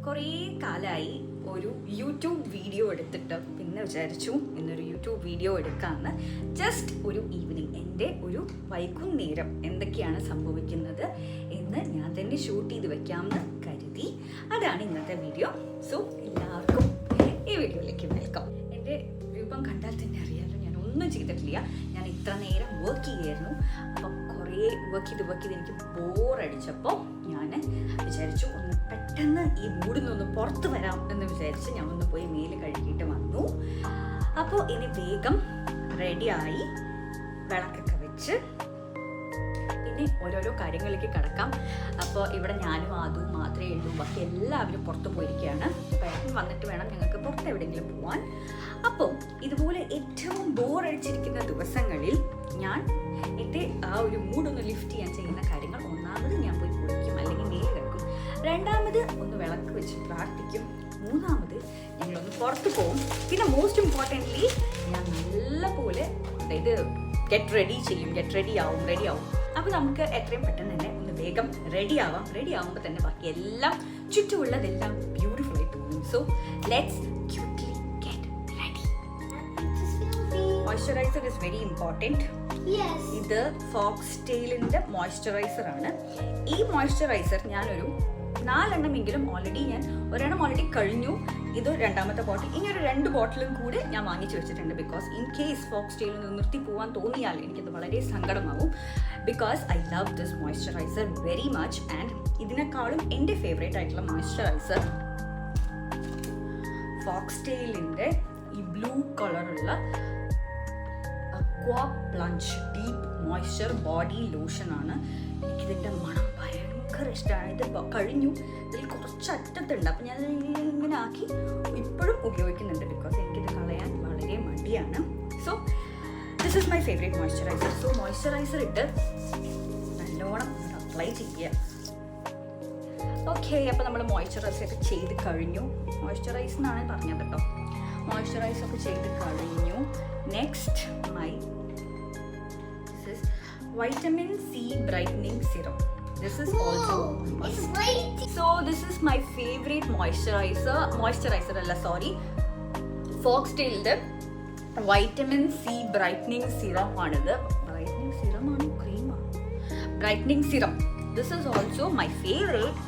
കുറേ കാലമായി ഒരു യൂട്യൂബ് വീഡിയോ എടുത്തിട്ട് പിന്നെ വിചാരിച്ചു ഇന്നൊരു യൂട്യൂബ് വീഡിയോ എടുക്കാമെന്ന്. ജസ്റ്റ് ഒരു ഈവനിങ്, എൻ്റെ ഒരു വൈകുന്നേരം എന്തൊക്കെയാണ് സംഭവിക്കുന്നത് എന്ന് ഞാൻ തന്നെ ഷൂട്ട് ചെയ്ത് വെക്കാമെന്ന് കരുതി. അതാണ് ഇന്നത്തെ വീഡിയോ. സോ എല്ലാവർക്കും ഈ വീഡിയോയിലേക്ക് വെൽക്കം. എൻ്റെ രൂപം കണ്ടാൽ തന്നെ അറിയാമല്ലോ, ഞാൻ ഒന്നും ചെയ്തിട്ടില്ല. ഞാൻ ഇത്ര നേരം വർക്ക് ചെയ്യായിരുന്നു. അപ്പം കുറേ വർക്ക് ചെയ്ത് എനിക്ക് ബോറടിച്ചപ്പോൾ ഞാൻ വിചാരിച്ചു ഒന്ന് പെട്ടെന്ന് ഈ മൂഡിൽ നിന്നൊന്ന് പുറത്ത് വരാം എന്ന് വിചാരിച്ച് ഞാൻ ഒന്ന് പോയി മേല് കഴുകിയിട്ട് വന്നു. അപ്പോൾ ഇനി വേഗം റെഡിയായി വിളക്കൊക്കെ വെച്ച് ഇനി ഓരോരോ കാര്യങ്ങളിലേക്ക് കിടക്കാം. അപ്പോൾ ഇവിടെ ഞാനും അതും മാത്രമേ ഉള്ളൂ, ബാക്കി എല്ലാവരും പുറത്ത് പോയിരിക്കുകയാണ്. അപ്പം വന്നിട്ട് വേണം ഞങ്ങൾക്ക് പുറത്ത് എവിടെയെങ്കിലും പോകാൻ. അപ്പോൾ ഇതുപോലെ ഏറ്റവും ബോറടിച്ചിരിക്കുന്ന ദിവസങ്ങളിൽ ഞാൻ എൻ്റെ ആ ഒരു മൂഡൊന്ന് ലിഫ്റ്റ് ചെയ്യാൻ ചെയ്യുന്ന കാര്യങ്ങൾ, ഒന്നാമത് ഞാൻ പോയി കുളിക്കും അല്ലെങ്കിൽ മേല് കഴുകും, രണ്ടാമത് ഒന്ന് വിളക്ക് വെച്ച് പ്രാർത്ഥിക്കും, മൂന്നാമത് ഞങ്ങളൊന്ന് പുറത്ത് പോകും, പിന്നെ മോസ്റ്റ് ഇമ്പോർട്ടൻ്റ്ലി ഞാൻ നല്ലപോലെ അതായത് ഗെറ്റ് റെഡി ആവും. അപ്പോൾ നമുക്ക് എത്രയും പെട്ടെന്ന് തന്നെ ഒന്ന് വേഗം റെഡി ആവുമ്പോൾ തന്നെ ബാക്കി എല്ലാം ചുറ്റുമുള്ളതെല്ലാം ബ്യൂട്ടിഫുൾ ആയി തോന്നും. So let's quickly get ready. Moisturiser is very important. ഇത് ഫോക്സ് ടെയിലിൻ്റെ മോയ്സ്ചറൈസർ ആണ്. ഈ മോയ്സ്ചറൈസർ ഞാനൊരു 4 എണ്ണമെങ്കിലും ഒരെണ്ണം ഓൾറെഡി കഴിഞ്ഞു. ഇത് രണ്ടാമത്തെ ബോട്ടിൽ, ഇനി ഒരു 2 ബോട്ടിലും കൂടി ഞാൻ വാങ്ങിച്ചു വെച്ചിട്ടുണ്ട്. Because in case Foxtale നിന്ന് നിർത്തി പോകാൻ തോന്നിയാൽ എനിക്കത് വളരെ സങ്കടമാവും. Because I love this moisturizer very much. And ഇതിനേക്കാളും എൻ്റെ ഫേവറേറ്റ് ആയിട്ടുള്ള മോയ്സ്ചറൈസർ ഫോക്സ് ടെയിലിൻ്റെ ഈ ബ്ലൂ കളറുള്ള aqua plunge deep moisture body lotion ആണ്. എനിക്കിതിൻ്റെ മണം ഭയങ്കര ഇഷ്ടമാണ്. ഇത് കഴിഞ്ഞു, ഇതിൽ കുറച്ച് അറ്റത്തുണ്ട്, അപ്പം ഞാൻ ഇങ്ങനെ ആക്കി ഇപ്പോഴും ഉപയോഗിക്കുന്നുണ്ട്. ബിക്കോസ് എനിക്കിത് കളയാൻ വളരെ മടിയാണ്. So this is my favourite moisturiser. So moisturiser ഇട്ട് നല്ലോണം അപ്ലൈ ചെയ്യുക. ഓക്കെ, അപ്പോൾ നമ്മൾ മോയ്സ്ചറൈസൊക്കെ ചെയ്ത് കഴിഞ്ഞു. മോയ്സ്ചറൈസ് എന്നാണ് പറഞ്ഞത് കേട്ടോ. മോയ്സ്ചറൈസൊക്കെ ചെയ്ത് കഴിഞ്ഞു. Next this is vitamin C brightening serum. This is also so this is my favorite moisturizer alla sorry Foxtail the vitamin C brightening serum aanadu. Brightening serum aanu cream brightening serum. This is also my favorite.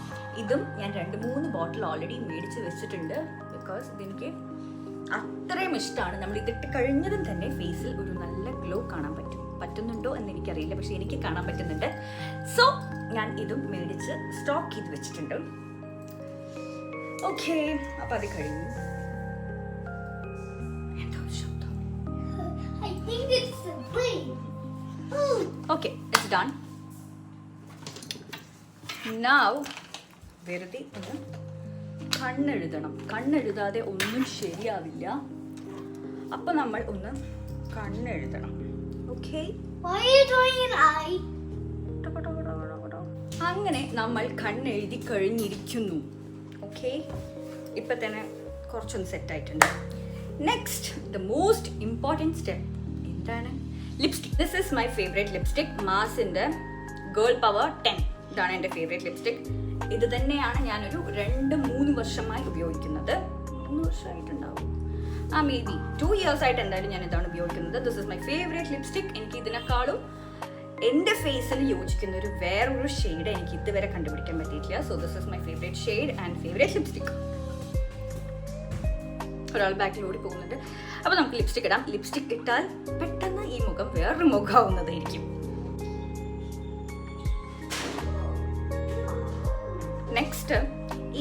idum ഞാൻ 2-3 ബോട്ടിൽ already മേടിച്ച് വെച്ചിട്ടുണ്ട്. Because ഇതെനിക്ക് അത്രയും ഇഷ്ടമാണ്. നമ്മൾ ഇതിട്ട് കഴിഞ്ഞതും തന്നെ ഫേസിൽ ഒരു നല്ല ഗ്ലോ കാണാൻ പറ്റുന്നുണ്ടോ എന്ന് എനിക്കറിയില്ല, പക്ഷെ എനിക്ക് കാണാൻ പറ്റുന്നുണ്ട്. സോ ഞാൻ ഇതും മേടിച്ച് സ്റ്റോക്ക് ചെയ്ത് വെച്ചിട്ടുണ്ട്. ഓക്കെ, അപ്പം അത് കഴിഞ്ഞു. എന്തോ ശബ്ദം. Okay, it's done. നൗ വെറുതെ ഒന്ന് കണ്ണെഴുതണം. കണ്ണെഴുതാതെ ഒന്നും ശരിയാവില്ല. അപ്പം നമ്മൾ ഒന്ന് കണ്ണെഴുതണം. ഓക്കെ, അങ്ങനെ നമ്മൾ കണ്ണെഴുതി കഴിഞ്ഞിരിക്കുന്നു. ഓക്കെ, ഇപ്പം തന്നെ കുറച്ചൊന്ന് സെറ്റായിട്ടുണ്ട്. Next the most important step എന്താണ്? Lipstick. This is my favourite lipstick. മാസിൻ്റെ ഗേൾ പവർ 10. ഇതാണ് എൻ്റെ ഫേവറേറ്റ് ലിപ്സ്റ്റിക്. ഇത് തന്നെയാണ് ഞാനൊരു 2-3 വർഷമായി ഉപയോഗിക്കുന്നത്. 3 വർഷമായിട്ടുണ്ടാവും, മേ ബി 2 years ആയിട്ട് എന്തായാലും ഞാൻ ഇതാണ് ഉപയോഗിക്കുന്നത്. This is my favourite lipstick. എനിക്ക് ഇതിനേക്കാളും എൻ്റെ ഫേസിന് യോജിക്കുന്ന ഒരു വേറൊരു ഷെയ്ഡ് എനിക്ക് ഇതുവരെ കണ്ടുപിടിക്കാൻ പറ്റിയിട്ടില്ല. So this is my favourite shade and favourite lipstick. ഒരാൾ ബാക്കിലൂടെ പോകുന്നുണ്ട്. അപ്പോൾ നമുക്ക് ലിപ്സ്റ്റിക് ഇടാം. ലിപ്സ്റ്റിക് ഇട്ടാൽ പെട്ടെന്ന് ഈ മുഖം വേറൊരു മുഖമാവുന്നതായിരിക്കും. നെക്സ്റ്റ്,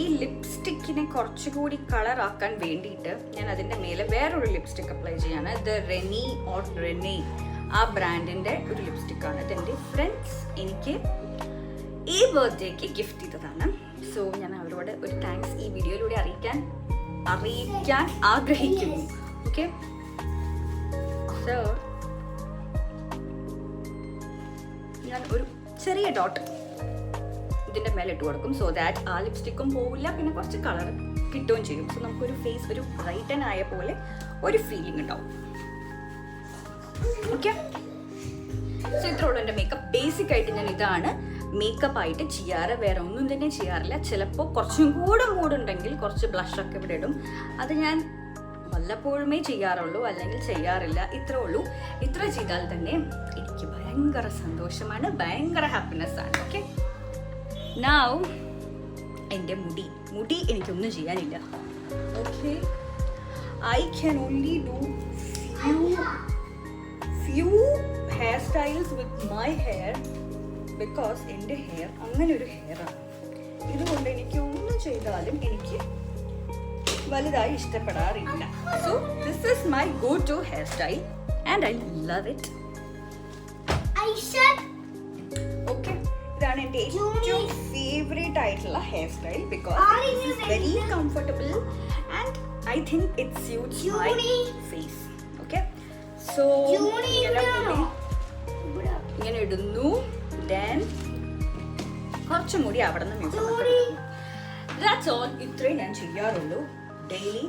ഈ ലിപ്സ്റ്റിക്കിനെ കുറച്ചുകൂടി കളറാക്കാൻ വേണ്ടിയിട്ട് ഞാൻ അതിൻ്റെ മേലെ വേറൊരു ലിപ്സ്റ്റിക് അപ്ലൈ ചെയ്യാണ്. ഇത് റെനെ ആ ബ്രാൻഡിൻ്റെ ഒരു ലിപ്സ്റ്റിക്കാണ്. ഇതെൻ്റെ ഫ്രണ്ട്സ് എനിക്ക് ഈ ബർത്ത്ഡേക്ക് ഗിഫ്റ്റ് ചെയ്തതാണ്. സോ ഞാൻ അവരോട് ഒരു താങ്ക്സ് ഈ വീഡിയോയിലൂടെ അറിയിക്കാൻ ആഗ്രഹിക്കുന്നു. ഓക്കെ, സോ ഞാൻ ഒരു ചെറിയ ഡോട്ട് ഇതിൻ്റെ മേലെ ഇട്ട് കൊടുക്കും. സോ ദാറ്റ് ആ ലിപ്സ്റ്റിക്കും പോവില്ല, പിന്നെ കുറച്ച് കളർ കിട്ടുകയും ചെയ്യും. സോ നമുക്കൊരു ഫേസ് ഒരു ബ്രൈറ്റൻ ആയ പോലെ ഒരു ഫീലിംഗ് ഉണ്ടാവും. ഓക്കെ, സോ ഇത്രേ ഉള്ളൂ എൻ്റെ മേക്കപ്പ്. ബേസിക് ആയിട്ട് ഞാൻ ഇതാണ് മേക്കപ്പ് ആയിട്ട് ചെയ്യാറ്. വേറെ ഒന്നും തന്നെ ചെയ്യാറില്ല. ചിലപ്പോൾ കുറച്ചും കൂടെ മൂടുണ്ടെങ്കിൽ കുറച്ച് ബ്ലഷൊക്കെ ഇവിടെ ഇടും. അത് ഞാൻ വല്ലപ്പോഴുമേ ചെയ്യാറുള്ളൂ, അല്ലെങ്കിൽ ചെയ്യാറില്ല. ഇത്രേ ഉള്ളൂ. ഇത്ര ചെയ്താൽ തന്നെ എനിക്ക് ഭയങ്കര സന്തോഷമാണ്, ഭയങ്കര ഹാപ്പിനെസ് ആണ്. ഓക്കെ, നൗ എൻ്റെ മുടി എനിക്കൊന്നും ചെയ്യാനില്ല. Okay, I can only do few hairstyles with my hair because എൻ്റെ ഹെയർ അങ്ങനെ ഒരു ഹെയറാണ്. ഇതുകൊണ്ട് എനിക്ക് ഒന്നും ചെയ്താലും എനിക്ക് വലുതായി ഇഷ്ടപ്പെടാറില്ല. So this is my go to hair style and I love it. Okay, ഇതാണ് എൻ്റെ ഏറ്റവും ഫേവറേറ്റ് ആയിട്ടുള്ള hair style because it is very comfortable and I think it suits my face. Okay, so ഇങ്ങനെ ഇടുന്നു. ദെൻ കുറച്ചും കൂടി അവിടെ നിന്ന് ദാറ്റ്സ് ഓൾ. ഇത്രയും ഞാൻ ചെയ്യാറുള്ളൂ ഡെയിലി.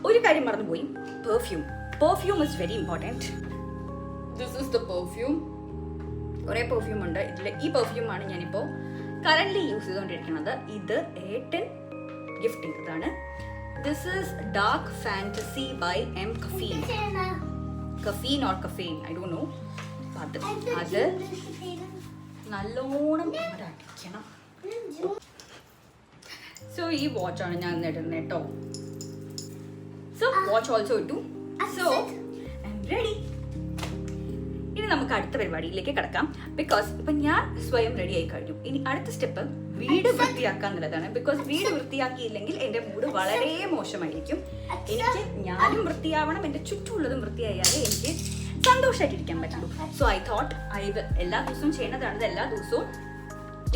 ഒരു കാര്യം മറന്നുപോയി, perfume is very important. This is the perfume. കുറേ പെർഫ്യൂം ഉണ്ട് ഇതിൽ. ഈ പെർഫ്യൂമാണ് ഞാനിപ്പോൾ കറൻ്റ്ലി യൂസ് ചെയ്തുകൊണ്ടിരിക്കുന്നത്. ഇത് ഏട്ടൻ ഗിഫ്റ്റ് ചെയ്തതാണ്. This is dark fantasy by M caffeine or caffeine, I don't know. അത് നല്ലോണം അടിക്കണം. സോ ഈ വാച്ചാണ് ഞാൻ ഇടുന്നത് കേട്ടോ. സോ വാച്ച് ഓൾസോ ഇട്ടു. So I'm ready. ഇനി നമുക്ക് അടുത്ത പരിപാടിയിലേക്ക് കിടക്കാം. ബിക്കോസ് ഇപ്പം ഞാൻ സ്വയം റെഡി ആയി കഴിഞ്ഞു. ഇനി അടുത്ത സ്റ്റെപ്പ് വീട് വൃത്തിയാക്കുക എന്നുള്ളതാണ്. ബിക്കോസ് വീട് വൃത്തിയാക്കിയില്ലെങ്കിൽ എൻ്റെ മൂഡ് വളരെ മോശമായിരിക്കും. എനിക്ക് ഞാനും വൃത്തിയാവണം, എൻ്റെ ചുറ്റുമുള്ളതും വൃത്തിയായാലേ എനിക്ക് സന്തോഷമായിട്ടിരിക്കാൻ പറ്റുള്ളൂ. സോ ഐ തോട്ട് എല്ലാ ദിവസവും ചെയ്യുന്നതാണ്. എല്ലാ ദിവസവും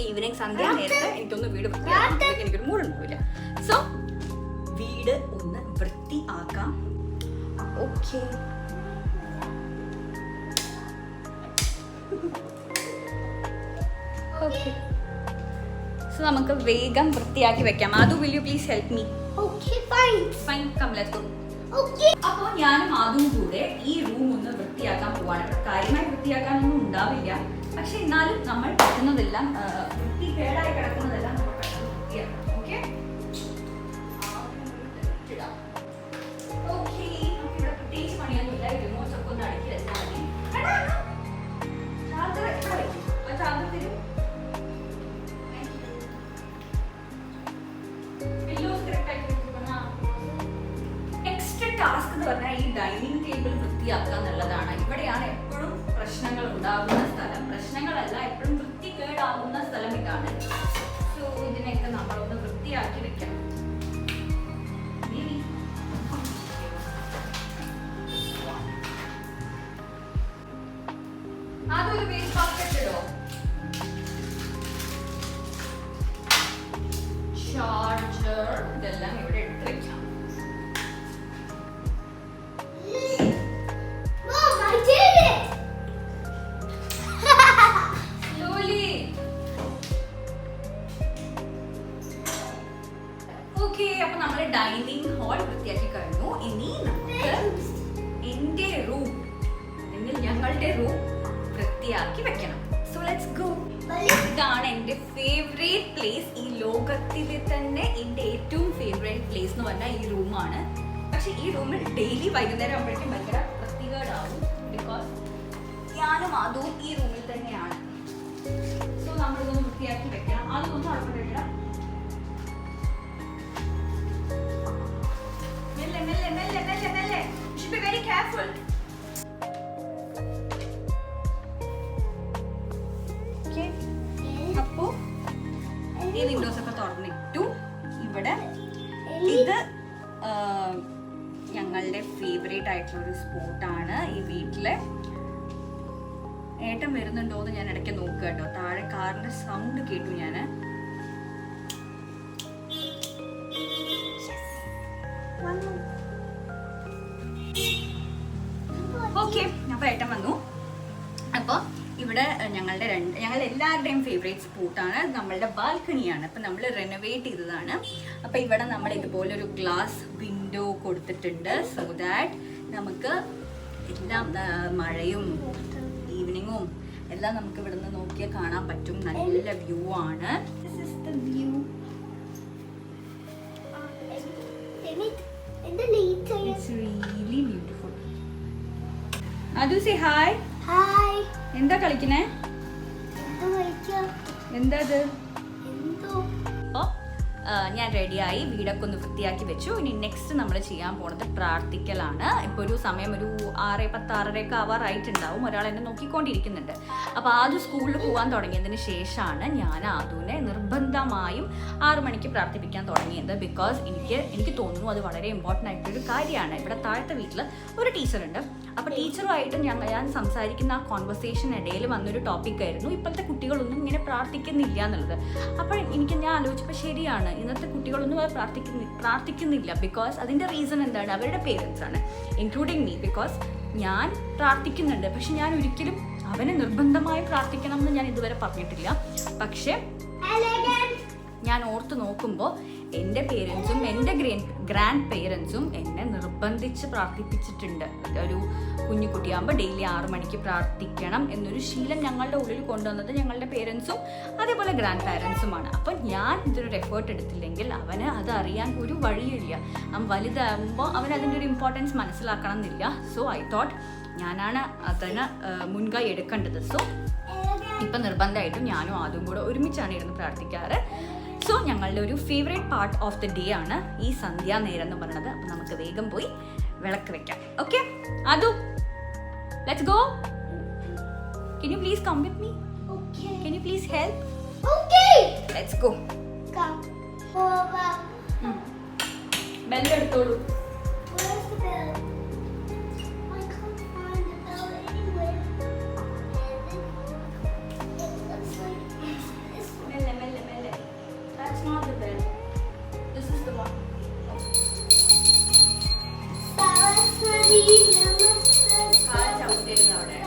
ഈവനിങ് സന്ധ്യ നേരത്തെ എനിക്കൊന്ന് വീട് വൃത്തിയാക്കാം. എനിക്കൊരു മൂഡ് ഉണ്ടാവില്ല. സോ വീട് ഒന്ന് വൃത്തിയാക്കാം. Okay, okay. സോ നമുക്ക് വേഗം വൃത്തിയാക്കി വെക്കാം. ആദു, will you please help me? Okay, fine. Fine, come let's go. Okay. അപ്പോൾ ഞാനും ആദും കൂടെ ഈ റൂം ഒന്ന് വൃത്തിയാക്കാൻ പോവാണ്. കാര്യമായി വൃത്തിയാക്കാനൊന്നും ഉണ്ടാവില്ല, പക്ഷെ എന്നാലും നമ്മൾ പറ്റുന്നതെല്ലാം വൃത്തികേടായി കിടക്കുന്നതെല്ലാം നമ്മൾ പെട്ടെന്ന് വൃത്തിയാക്കണം. Okay, okay. നമുക്ക് ഇവിടെ പ്രത്യേകിച്ച് പണിയൊന്നുമില്ല. റിമോട്ട്സ് ഒക്കെ ഒന്ന് അടുക്കി വെച്ചാൽ മതി. ചാർജർ എവിടെ വയ്ക്കും? ആ ചാർജർ തരും. ടാസ്ക് എന്ന് പറഞ്ഞാൽ ഈ ഡൈനിങ് ടേബിൾ വൃത്തിയാക്കുക എന്നുള്ളതാണ്. ഇവിടെയാണ് എപ്പോഴും പ്രശ്നങ്ങൾ ഉണ്ടാകുന്ന സ്ഥലം. പ്രശ്നങ്ങളല്ല, എപ്പോഴും വൃത്തികേടാകുന്ന സ്ഥലം ഇതാണ്. സോ ഇതിനെയൊക്കെ നമ്മളൊന്ന് വൃത്തിയാക്കി വെക്കണം. അതൊരു വേസ്റ്റ് ബാസ്കറ്റ് ഇടോ. ചാർജർ ഇതെല്ലാം ഇവിടെ എടുത്ത് വെക്കാം. അപ്പൊ നമ്മള് ഡൈനിങ് ഹാൾ വൃത്തിയാക്കി കഴിഞ്ഞു. ഇനി നമുക്ക് എന്റെ റൂം അല്ലെങ്കിൽ ഞങ്ങളുടെ റൂം വൃത്തിയാക്കി വെക്കണം. So let's go. ഇതാണ് എന്റെ ഫേവറേറ്റ് പ്ലേസ്. ഈ ലോകത്തിലെ തന്നെ എന്റെ ഏറ്റവും ഫേവറേറ്റ് പ്ലേസ് എന്ന് പറഞ്ഞാൽ ഈ റൂമാണ്. പക്ഷെ ഈ റൂമിൽ ഡെയിലി വൈകുന്നേരം ആകുമ്പോഴേക്കും ഭയങ്കര വൃത്തികേടാവും. ബിക്കോസ് ഞാനും അതും ഈ റൂമിൽ തന്നെയാണ്. സോ നമ്മളിതൊന്ന് വൃത്തിയാക്കി വെക്കണം. അതൊന്നും ഉറപ്പില്ല. Be very careful. Okay. അപ്പോ ഈ വിൻഡോസ് ഒക്കെ തുറന്നിട്ടു. ഇവിടെ ഇത് ഞങ്ങളുടെ ഫേവറേറ്റ് ആയിട്ടുള്ള ഒരു സ്പോട്ടാണ് ഈ വീട്ടിലെ. ഏട്ടൻ വരുന്നുണ്ടോ എന്ന് ഞാൻ ഇടയ്ക്ക് നോക്കുക കേട്ടോ. താഴെ കാറിന്റെ സൗണ്ട് കേട്ടു ഞാൻ. ഓക്കെ, അപ്പോൾ ഏട്ടൻ വന്നു. അപ്പോൾ ഇവിടെ ഞങ്ങൾ എല്ലാവരുടെയും ഫേവറേറ്റ് സ്പോട്ടാണ്. നമ്മളുടെ ബാൽക്കണിയാണ്. അപ്പം നമ്മൾ റെനോവേറ്റ് ചെയ്തതാണ്. അപ്പം ഇവിടെ നമ്മൾ ഇതുപോലൊരു ഗ്ലാസ് വിൻഡോ കൊടുത്തിട്ടുണ്ട്. സോ ദാറ്റ് നമുക്ക് എല്ലാം മഴയും ഈവനിങ്ങും എല്ലാം നമുക്ക് ഇവിടെ നിന്ന് നോക്കിയാൽ കാണാൻ പറ്റും. നല്ല വ്യൂ ആണ്. This is the view. It's really beautiful. Adu, say hi. Hi. എന്താ കളിക്കണേ? എന്താ ഇത്? അപ്പോൾ ഞാൻ റെഡിയായി, വീടൊക്കെ ഒന്ന് വൃത്തിയാക്കി വെച്ചു. ഇനി നെക്സ്റ്റ് നമ്മൾ ചെയ്യാൻ പോണത് പ്രാർത്ഥിക്കലാണ്. ഇപ്പോൾ ഒരു സമയം ഒരു 6:10, 6:30 ആവാറായിട്ടുണ്ടാവും. ഒരാൾ എന്നെ നോക്കിക്കൊണ്ടിരിക്കുന്നുണ്ട്. അപ്പോൾ ആദ്യം സ്കൂളിൽ പോകാൻ തുടങ്ങിയതിന് ശേഷമാണ് ഞാൻ ആദുവിനെ നിർബന്ധമായും 6 മണിക്ക് പ്രാർത്ഥിപ്പിക്കാൻ തുടങ്ങിയത്. ബിക്കോസ് എനിക്ക് തോന്നുന്നു അത് വളരെ ഇമ്പോർട്ടൻ്റ് ആയിട്ടൊരു കാര്യമാണ്. ഇവിടെ താഴത്തെ വീട്ടിൽ ഒരു ടീച്ചറുണ്ട്. അപ്പോൾ ടീച്ചറുമായിട്ട് ഞാൻ സംസാരിക്കുന്ന ആ കോൺവെർസേഷൻ ഇടയിൽ വന്നൊരു ടോപ്പിക്കായിരുന്നു ഇപ്പോഴത്തെ കുട്ടികളൊന്നും ഇങ്ങനെ പ്രാർത്ഥിക്കുന്നില്ല എന്നുള്ളത്. അപ്പോൾ ഞാൻ ആലോചിച്ചപ്പോൾ ശരിയാണ്, ഇന്നത്തെ കുട്ടികളൊന്നും പ്രാർത്ഥിക്കുന്നില്ല. ബിക്കോസ് അതിൻ്റെ റീസൺ എന്താണ്? അവരുടെ പേരൻസ് ആണ്, ഇൻക്ലൂഡിങ് മീ. ബിക്കോസ് ഞാൻ പ്രാർത്ഥിക്കുന്നുണ്ട്, പക്ഷെ ഞാൻ ഒരിക്കലും അവനെ നിർബന്ധമായി പ്രാർത്ഥിക്കണം എന്ന് ഞാൻ ഇതുവരെ പറഞ്ഞിട്ടില്ല. പക്ഷേ ഞാൻ ഓർത്ത് നോക്കുമ്പോൾ എൻ്റെ പേരൻസും എൻ്റെ ഗ്രാൻഡ് പേരൻസും എന്നെ നിർബന്ധിച്ച് പ്രാർത്ഥിപ്പിച്ചിട്ടുണ്ട്. ഒരു കുഞ്ഞു കുട്ടിയാകുമ്പോൾ ഡെയിലി 6 മണിക്ക് പ്രാർത്ഥിക്കണം എന്നൊരു ശീലം ഞങ്ങളുടെ ഉള്ളിൽ കൊണ്ടുവന്നത് ഞങ്ങളുടെ പേരൻസും അതേപോലെ ഗ്രാൻഡ് പാരൻസുമാണ്. അപ്പം ഞാൻ ഇതൊരു എഫേർട്ട് എടുത്തില്ലെങ്കിൽ അവന് അത് അറിയാൻ ഒരു വഴിയില്ല. അവൻ വലുതാകുമ്പോൾ അവൻ അതിൻ്റെ ഒരു ഇമ്പോർട്ടൻസ് മനസ്സിലാക്കണം എന്നില്ല. സോ ഐ തോട്ട് ഞാനാണ് അതിന് മുൻകൈ എടുക്കേണ്ടത്. സോ ഇപ്പം നിർബന്ധമായിട്ടും ഞാനും അതും കൂടെ ഒരുമിച്ചാണ് ഇരുന്ന് പ്രാർത്ഥിക്കാറ്. സോ ഞങ്ങളുടെ ഒരു favourite part of the day ആണ് ഈ സന്ധ്യാനേരം എന്ന് പറയുന്നത്. അപ്പം നമുക്ക് വേഗം പോയി വിളക്ക് വെക്കാം. ഓക്കെ അതു, let's go. Can you please come with me? Okay. Can you please help? Okay. Let's go. Come over. Bell എടുത്തോളൂ. Where's the bell? I can't find the bell anywhere. It looks like it's this one. മെല്ലെ. That's not the bell. This is the one. Saraswati Namaste. കാൽ ചവിട്ടിരുന്ന അവിടെ.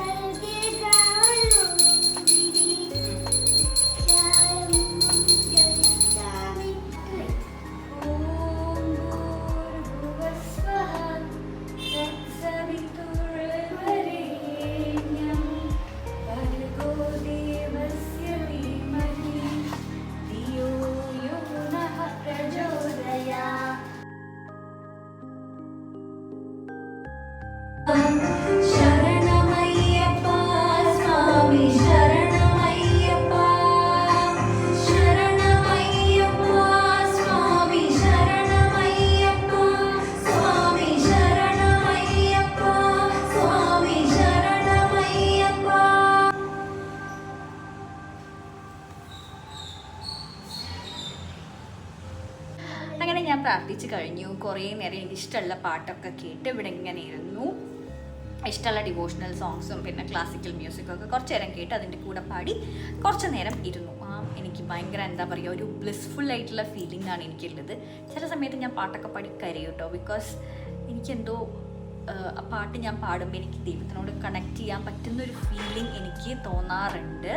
അങ്ങനെ ഞാൻ പ്രാർത്ഥിച്ചു കഴിഞ്ഞു. കുറേ നേരം എനിക്ക് ഇഷ്ടമുള്ള പാട്ടൊക്കെ കേട്ട് ഇവിടെ ഇങ്ങനെ ഇരുന്നു. ഇഷ്ടമുള്ള ഡിവോഷണൽ സോങ്സും പിന്നെ ക്ലാസിക്കൽ മ്യൂസിക്കും ഒക്കെ കുറച്ച് നേരം കേട്ട് അതിൻ്റെ കൂടെ പാടി കുറച്ച് നേരം ഇരുന്നു. എനിക്ക് ഭയങ്കര എന്താ പറയുക, ഒരു ബ്ലിസ്ഫുൾ ആയിട്ടുള്ള ഫീലിംഗ് ആണ് എനിക്കുള്ളത്. ചില സമയത്ത് ഞാൻ പാട്ടൊക്കെ പാടി കരയും കേട്ടോ. ബിക്കോസ് എനിക്കെന്തോ ആ പാട്ട് ഞാൻ പാടുമ്പോൾ എനിക്ക് ദൈവത്തിനോട് കണക്ട് ചെയ്യാൻ പറ്റുന്നൊരു ഫീലിംഗ് എനിക്ക് തോന്നാറുണ്ട്.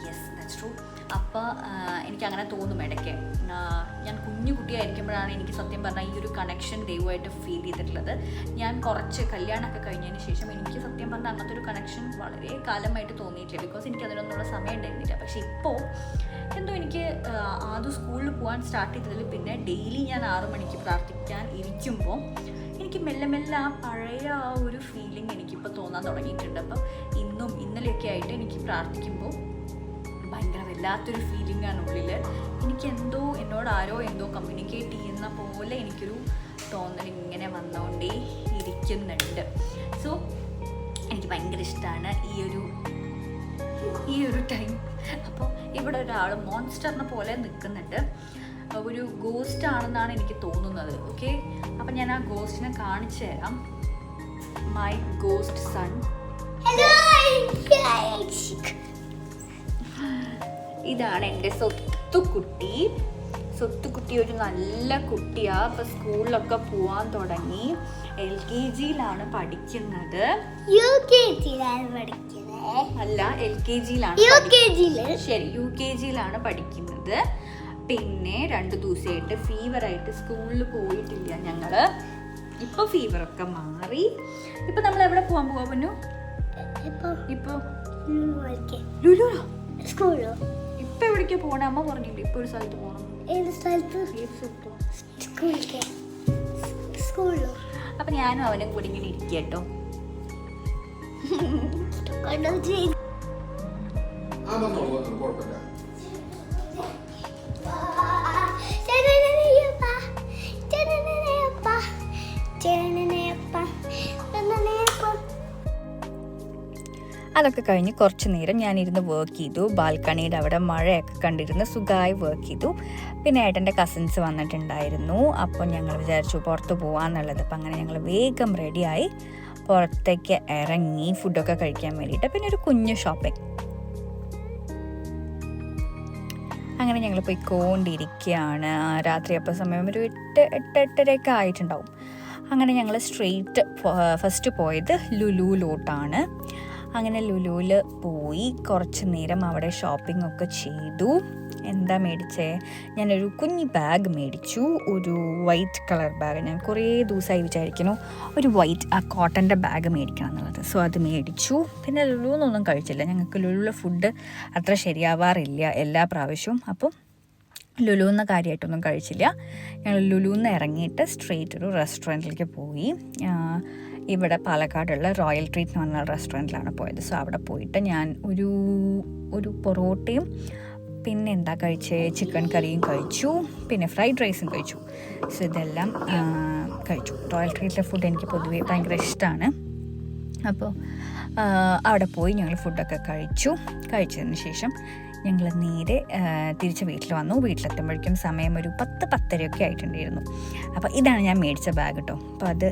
Yes, that's true. അപ്പോൾ എനിക്കങ്ങനെ തോന്നും ഇടയ്ക്ക്. ഞാൻ കുഞ്ഞു കുട്ടിയായിരിക്കുമ്പോഴാണ് എനിക്ക് സത്യം പറഞ്ഞാൽ ഈ ഒരു കണക്ഷൻ ദൈവമായിട്ട് ഫീൽ ചെയ്തിട്ടുള്ളത്. ഞാൻ കുറച്ച് കല്യാണമൊക്കെ കഴിഞ്ഞതിന് ശേഷം എനിക്ക് സത്യം പറഞ്ഞാൽ അങ്ങനത്തെ ഒരു കണക്ഷൻ വളരെ കാലമായിട്ട് തോന്നിയിട്ടില്ല. ബിക്കോസ് എനിക്ക് അതിനൊന്നുള്ള സമയം ഉണ്ടായിരുന്നില്ല. പക്ഷേ ഇപ്പോൾ എന്തോ എനിക്ക് അത് സ്കൂളിൽ പോകാൻ സ്റ്റാർട്ട് ചെയ്തതിൽ പിന്നെ ഡെയിലി ഞാൻ 6 മണിക്ക് പ്രാർത്ഥിക്കാൻ ഇരിക്കുമ്പോൾ എനിക്ക് മെല്ലെ മെല്ലെ ആ പഴയ ആ ഒരു ഫീലിംഗ് എനിക്കിപ്പോൾ തോന്നാൻ തുടങ്ങിയിട്ടുണ്ട്. അപ്പം ഇന്നലെയൊക്കെ ആയിട്ട് എനിക്ക് പ്രാർത്ഥിക്കുമ്പോൾ ഭയങ്കര വല്ലാത്തൊരു ഫീലിംഗ് ആണ് ഉള്ളിൽ. എനിക്കെന്തോ എന്നോട് ആരോ എന്തോ കമ്മ്യൂണിക്കേറ്റ് ചെയ്യുന്ന പോലെ എനിക്കൊരു തോന്നൽ ഇങ്ങനെ വന്നുകൊണ്ടേ ഇരിക്കുന്നുണ്ട്. സോ എനിക്ക് ഭയങ്കര ഇഷ്ടമാണ് ഈ ഒരു ടൈം. അപ്പോൾ ഇവിടെ ഒരാൾ മോൺസ്റ്ററിനെ പോലെ നിൽക്കുന്നുണ്ട്. ഒരു ഗോസ്റ്റ് ആണെന്നാണ് എനിക്ക് തോന്നുന്നത്. ഓക്കെ, അപ്പം ഞാൻ ആ ഗോസ്റ്റിനെ കാണിച്ചു തരാം. My ghost son. ഇതാണ് എൻ്റെ സ്വത്തുകുട്ടി. ഒരു നല്ല കുട്ടിയാണ്. അപ്പം സ്കൂളിലൊക്കെ പോവാൻ തുടങ്ങി. LKG-യിലാണ് പഠിക്കുന്നത്. അല്ല, LKG-യിലാണ്. ശരി, UKG-യിലാണ് പഠിക്കുന്നത്. പിന്നെ 2 ദിവസമായിട്ട് ഫീവറായിട്ട് സ്കൂളിൽ പോയിട്ടില്ല ഞങ്ങൾ. ഇപ്പോൾ ഫീവറൊക്കെ മാറി. ഇപ്പം നമ്മൾ എവിടെ പോകാൻ പോവാ പന്നു? ഇപ്പോൾ ലുലുലോ? സ്കൂളിലോ? ഇപ്പൊ എവിടേക്കാ പോണേ? അമ്മ പറഞ്ഞില്ലേ ഇപ്പൊ ഒരു സ്ഥലത്ത് പോകണം. ഏത് സ്ഥലത്ത്? ഏത് സ്ഥലത്തോ? സ്കൂളിലേക്ക്. സ്കൂളിലോ? അപ്പൊ ഞാനും അവനും കൂടി ഇങ്ങനെ ഇരിക്കട്ടോ. അതൊക്കെ കഴിഞ്ഞ് കുറച്ച് നേരം ഞാനിരുന്ന് വർക്ക് ചെയ്തു. ബാൽക്കണിയുടെ അവിടെ മഴയൊക്കെ കണ്ടിരുന്ന് സുഖമായി വർക്ക് ചെയ്തു. പിന്നെ ഏട്ടൻ്റെ കസിൻസ് വന്നിട്ടുണ്ടായിരുന്നു. അപ്പോൾ ഞങ്ങൾ വിചാരിച്ചു പുറത്ത് പോകാമെന്നുള്ളത്. അപ്പം അങ്ങനെ ഞങ്ങൾ വേഗം റെഡിയായി പുറത്തേക്ക് ഇറങ്ങി ഫുഡൊക്കെ കഴിക്കാൻ വേണ്ടിയിട്ട്. പിന്നെ ഒരു കുഞ്ഞു ഷോപ്പിംഗ്. അങ്ങനെ ഞങ്ങൾ പോയിക്കൊണ്ടിരിക്കുകയാണ്. രാത്രി അപ്പോൾ സമയം ഒരു 8-8:30 ആയിട്ടുണ്ടാവും. അങ്ങനെ ഞങ്ങൾ സ്ട്രെയിറ്റ് ഫസ്റ്റ് പോയത് ലുലുവിലോട്ടാണ്. അങ്ങനെ ലുലുവിൽ പോയി കുറച്ച് നേരം അവിടെ ഷോപ്പിംഗ് ഒക്കെ ചെയ്തു. എന്താ മേടിച്ചേ? ഞാനൊരു കുഞ്ഞി ബാഗ് മേടിച്ചു. ഒരു വൈറ്റ് കളർ ബാഗ്. ഞാൻ കുറേ ദിവസമായി വിചാരിക്കുന്നു ഒരു വൈറ്റ് കോട്ടൻ്റെ ബാഗ് മേടിക്കണം എന്നുള്ളത്. സോ അത് മേടിച്ചു. പിന്നെ ലുലുന്നൊന്നും കഴിച്ചില്ല. ഞങ്ങൾക്ക് ലുലുവിലെ ഫുഡ് അത്ര ശരിയാവാറില്ല എല്ലാ പ്രാവശ്യവും. അപ്പം ലുലുന്ന കാര്യമായിട്ടൊന്നും കഴിച്ചില്ല. ഞങ്ങൾ ലുലുന്ന് ഇറങ്ങിയിട്ട് സ്ട്രെയിറ്റ് ഒരു റെസ്റ്റോറൻറ്റിലേക്ക് പോയി. ഇവിടെ പാലക്കാടുള്ള റോയൽ ട്രീറ്റ് എന്ന് പറഞ്ഞ റെസ്റ്റോറൻറ്റിലാണ് പോയത്. സോ അവിടെ പോയിട്ട് ഞാൻ ഒരു പൊറോട്ടയും പിന്നെ എന്താ കഴിച്ചേ, ചിക്കൻ കറിയും കഴിച്ചു. പിന്നെ ഫ്രൈഡ് റൈസും കഴിച്ചു. സോ ഇതെല്ലാം കഴിച്ചു. റോയൽ ട്രീറ്റിലെ ഫുഡ് എനിക്ക് പൊതുവേ ഭയങ്കര ഇഷ്ടമാണ്. അപ്പോൾ അവിടെ പോയി ഞങ്ങൾ ഫുഡൊക്കെ കഴിച്ചതിന് ശേഷം ഞങ്ങൾ നേരെ തിരിച്ച് വീട്ടിൽ വന്നു. വീട്ടിലെത്തുമ്പോഴേക്കും സമയം ഒരു 10-10:30 ആയിട്ടുണ്ടായിരുന്നു. അപ്പോൾ ഇതാണ് ഞാൻ മേടിച്ച ബാഗ് കേട്ടോ. അപ്പോൾ അത്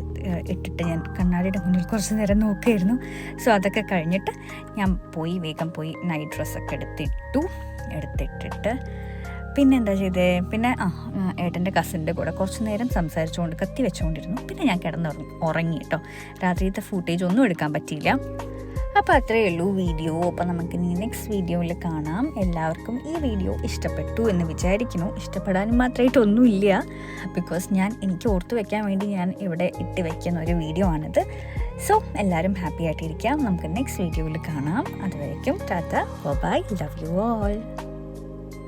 ഇട്ടിട്ട് ഞാൻ കണ്ണാടിയുടെ മുന്നിൽ കുറച്ച് നേരം നോക്കുമായിരുന്നു. സോ അതൊക്കെ കഴിഞ്ഞിട്ട് ഞാൻ വേഗം പോയി നൈറ്റ് ഡ്രസ്സൊക്കെ എടുത്തിട്ടിട്ട് പിന്നെ എന്താ ചെയ്തേ, പിന്നെ ഏട്ടൻ്റെ കസിൻ്റെ കൂടെ കുറച്ച് നേരം സംസാരിച്ചുകൊണ്ട് കത്തി വെച്ചുകൊണ്ടിരുന്നു. പിന്നെ ഞാൻ ഉറങ്ങി കേട്ടോ. രാത്രിയത്തെ ഫുട്ടേജ് ഒന്നും എടുക്കാൻ പറ്റിയില്ല. അപ്പോൾ അത്രയേ ഉള്ളൂ വീഡിയോ. അപ്പോൾ നമുക്ക് ഇനി നെക്സ്റ്റ് വീഡിയോയിൽ കാണാം. എല്ലാവർക്കും ഈ വീഡിയോ ഇഷ്ടപ്പെട്ടു എന്ന് വിചാരിക്കുന്നു. ഇഷ്ടപ്പെടാനും മാത്രമായിട്ടൊന്നുമില്ല. ബിക്കോസ് എനിക്ക് ഓർത്ത് വെക്കാൻ വേണ്ടി ഞാൻ ഇവിടെ ഇട്ട് വെക്കുന്ന ഒരു വീഡിയോ ആണിത്. സോ എല്ലാവരും ഹാപ്പി ആയിട്ടിരിക്കാം. നമുക്ക് നെക്സ്റ്റ് വീഡിയോയിൽ കാണാം. അതുവരേക്കും tata, bye, love you all.